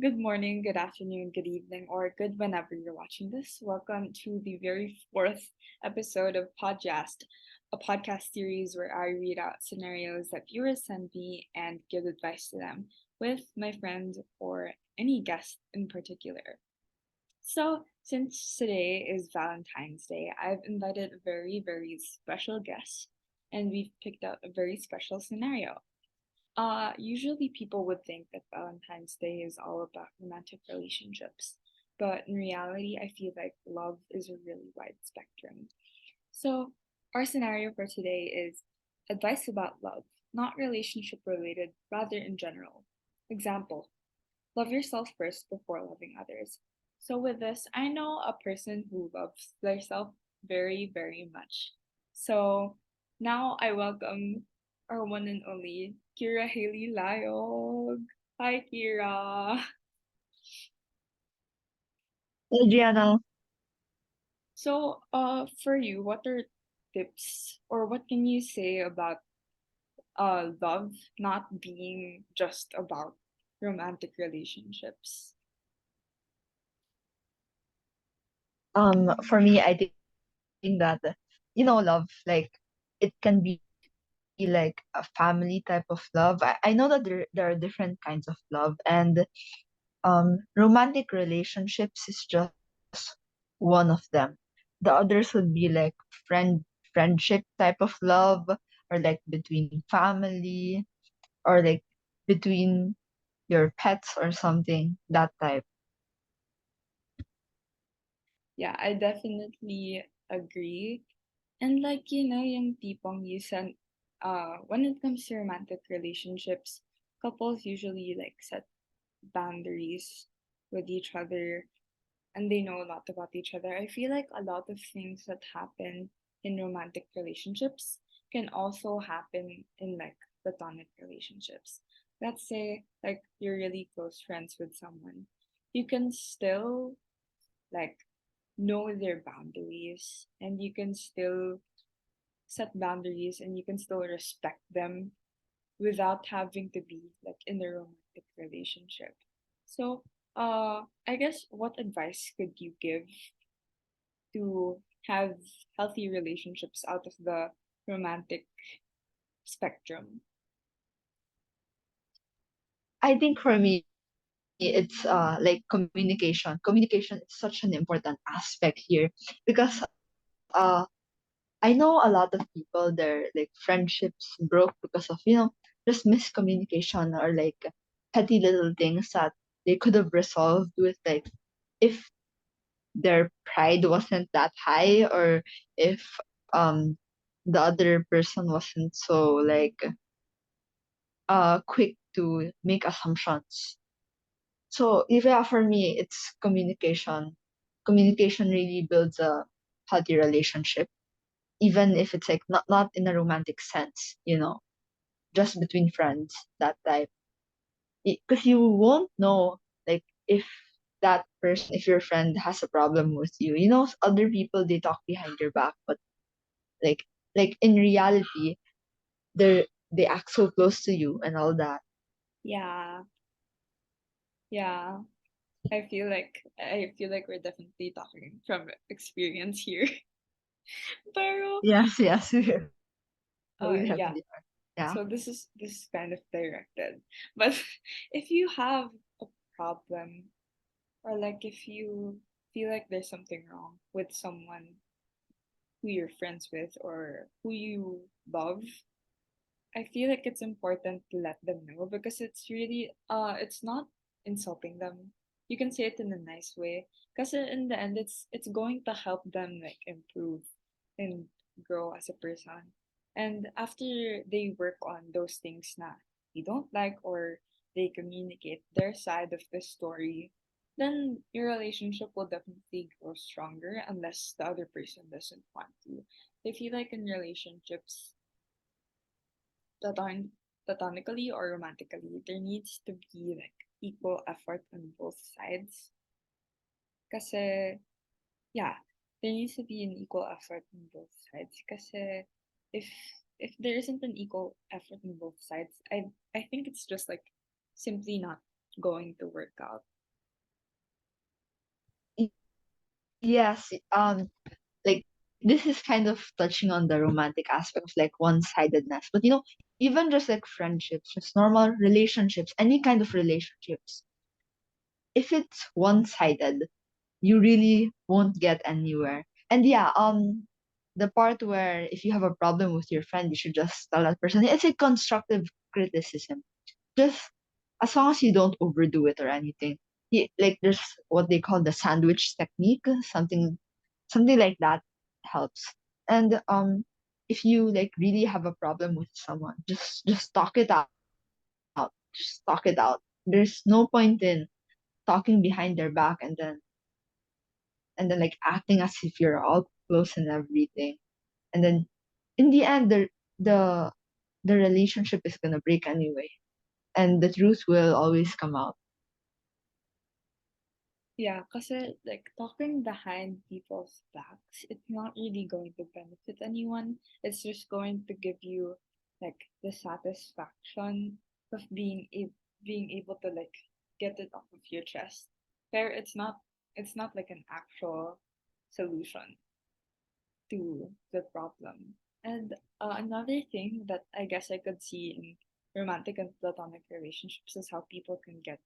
Good morning, good afternoon, good evening, or good whenever you're watching this. Welcome to the very fourth episode of Podjiast, a podcast series where I read out scenarios that viewers send me and give advice to them with my friend or any guest in particular. So, since today is Valentine's Day, I've invited a very special guest and we've picked out a very special scenario. Usually people would think that Valentine's Day is all about romantic relationships, but in reality, I feel like love is a really wide spectrum. So, our scenario for today is advice about love, not relationship related, rather in general. Example: love yourself first before loving others. So, with this, I know a person who loves themselves very much. So, now I welcome our one and only Kira Haley Layog. Hi, Kira. Adriana, So, for you, what are tips or what can you say about love not being just about romantic relationships? for me, I think that love, like it can be like a family type of love. I know that there are different kinds of love, and romantic relationships is just one of them. The others would be like friendship type of love, or like between family, or like between your pets or something, that type. Yeah, I definitely agree. And like, yung tipong you sent, when it comes to romantic relationships, couples usually like set boundaries with each other and they know a lot about each other. I feel like a lot of things that happen in romantic relationships can also happen in like platonic relationships. Let's say like you're really close friends with someone. You can still like know their boundaries and you can still set boundaries and you can still respect them without having to be like in a romantic relationship. So, I guess what advice could you give to have healthy relationships out of the romantic spectrum? I think for me, it's like communication. Communication is such an important aspect here because I know a lot of people their like friendships broke because of just miscommunication or like petty little things that they could have resolved with like if their pride wasn't that high, or if um the other person wasn't so like quick to make assumptions. So if yeah, for me, it's communication. Communication really builds a healthy relationship, even if it's like not in a romantic sense, just between friends, that type. Because you won't know, like, if that person, if your friend has a problem with you. Other people they talk behind your back, but like in reality, they act so close to you and all that. Yeah, yeah. I feel like we're definitely talking from experience here. Pero Yes, yes, we definitely yeah. are. Yeah. So this is kind of directed. But if you have a problem or like if you feel like there's something wrong with someone who you're friends with or who you love, I feel like it's important to let them know because it's really it's not insulting them. You can say it in a nice way because in the end it's going to help them like improve and grow as a person. And after they work on those things na they don't like or they communicate their side of the story, then your relationship will definitely grow stronger unless the other person doesn't want to. I feel like in relationships platon platonically or romantically, there needs to be like equal effort on both sides. Kasi, yeah, there needs to be an equal effort on both sides. Kasi if if there isn't an equal effort on both sides, I think it's just like simply not going to work out. Yes, like this is kind of touching on the romantic aspect of like one-sidedness. But even just like friendships, just normal relationships, any kind of relationships, if it's one-sided, you really won't get anywhere. And yeah, the part where if you have a problem with your friend, you should just tell that person. It's a constructive criticism. Just as long as you don't overdo it or anything. Like there's what they call the sandwich technique, something like that helps. And if you like really have a problem with someone, just talk it out. Just talk it out. There's no point in talking behind their back and then like acting as if you're all close and everything. And then in the end the the relationship is gonna break anyway. And the truth will always come out. Yeah, kasi like talking behind people's backs, it's not really going to benefit anyone. It's just going to give you like the satisfaction of being able to like get it off of your chest. There, it's not like an actual solution to the problem. And another thing that I guess I could see in romantic and platonic relationships is how people can get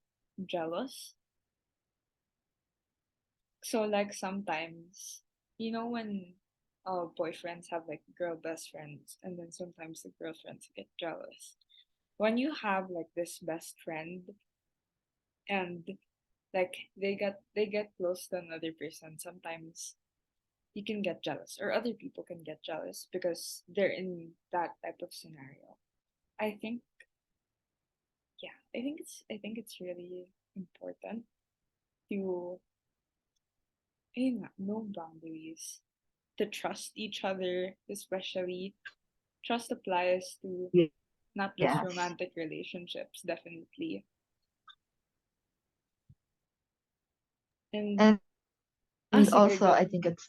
jealous. So like sometimes, when boyfriends have like girl best friends, and then sometimes the girlfriends get jealous. When you have like this best friend and like they get close to another person, sometimes you can get jealous or other people can get jealous because they're in that type of scenario. I think yeah, I think it's really important to know boundaries, to trust each other, especially trust applies to not just Yes. romantic relationships, definitely. And And sige, also I go. think it's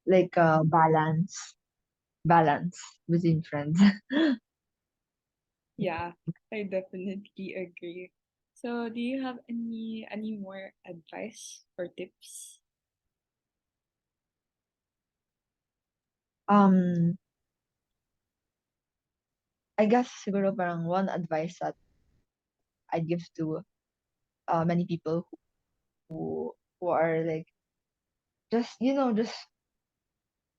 like a balance between friends. Yeah, I definitely agree. So, do you have any more advice or tips? um I guess siguro parang one advice that I'd give to many people who are like just just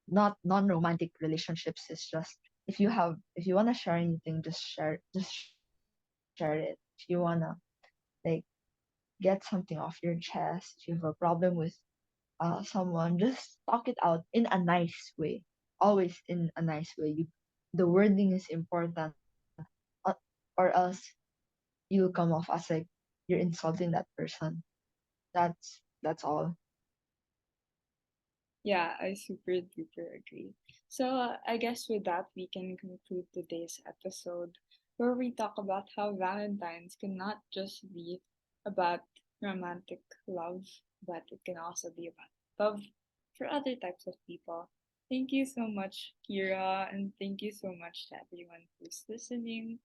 not non-romantic relationships is just if you want to share anything, just share it. If you want to like get something off your chest, if you have a problem with someone, just talk it out in a nice way, always in a nice way. The wording is important, or else you'll come off as like you're insulting that person. That's all. Yeah, I super duper agree. So, I guess with that, we can conclude today's episode where we talk about how Valentine's can not just be about romantic love, but it can also be about love for other types of people. Thank you so much, Kira, and thank you so much to everyone who's listening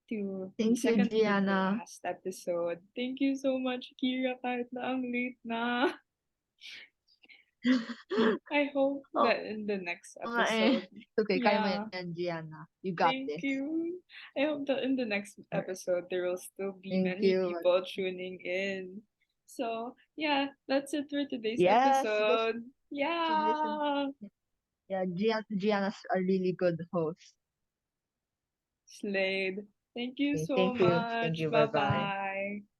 to the Thank you, second to the Gianna. last episode. Thank you so much, Kira, kahit na ang late na. I hope Oo that in the next nga eh. episode, Okay, kaya mo yeah, yan, Gianna. You got thank this. you. I hope that in the next Alright. episode there will still be Thank many you. people tuning in. So, yeah, that's it for today's Yes, you guys episode. should listen. Yeah, Yeah, Gianna's a really good host. Slade. Thank you Okay, so thank you. Thank much. you. Bye Bye bye. bye.